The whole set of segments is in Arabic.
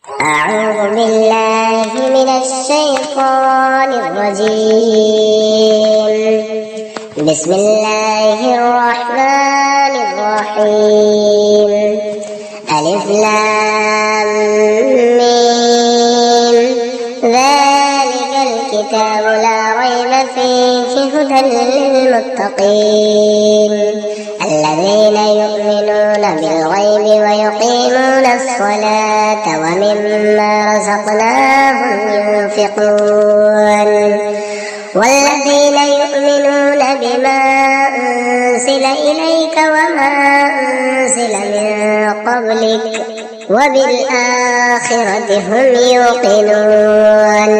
أعوذ بالله من الشيطان الرجيم. بسم الله الرحمن الرحيم. ألف لام ميم. ذلك الكتاب لا ريب فيه هدى للمتقين الذين يؤمنون بالغيب ويقيمون الصلاة ومما رزقناهم ينفقون والذين يؤمنون بما أنزل إليك وما أنزل من قبلك وبالآخرة هم يوقنون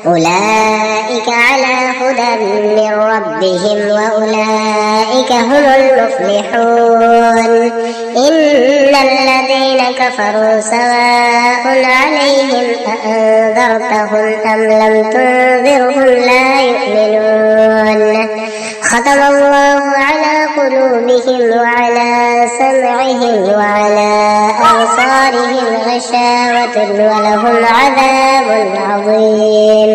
أولئك على هدى من ربهم وأولئك هم المفلحون. إن الذين كفروا سواء عليهم أأنذرتهم أم لم تنذرهم لا يؤمنون. ختم الله على قلوبهم وعلى سمعهم وعلى أبصارهم غشاوة ولهم عذاب عظيم.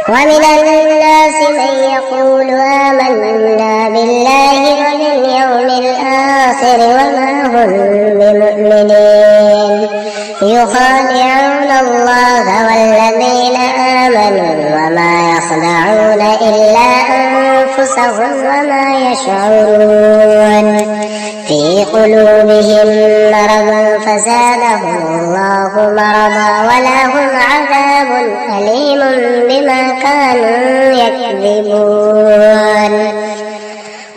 ومن الناس من يقول آمنا بالله وباليوم الآخر وما هم بمؤمنين يخادعون الله والذين آمنوا وما يخدعون إلا أنفسهم وما يشعرون. في قلوبهم مرض فزادهم الله مرضا ولهم عذاب أليم بما كانوا يكذبون.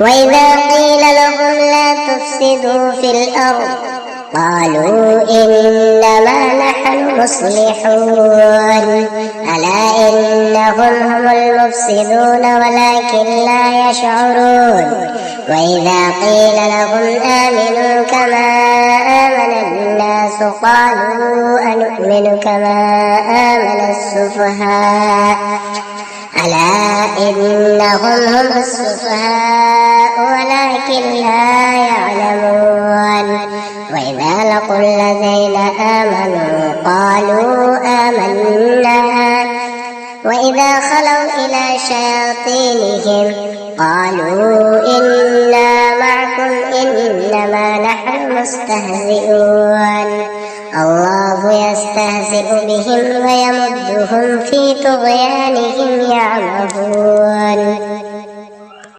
وإذا قيل لهم لا تفسدوا في الأرض قالوا إنما نحن مصلحون ألا إنهم هم المفسدون ولكن لا يشعرون. وإذا قيل لهم آمنوا كما آمن الناس قالوا أنؤمن كما آمن السفهاء ألا إنهم هم السفهاء ولكن لا يعلمون. وإذا لقوا الذين آمنوا قالوا آمنا وإذا خلوا إلى شياطينهم قالوا إنا معكم إنما نحن مستهزئون. الله يستهزئ بهم ويمدهم في طغيانهم يعمهون.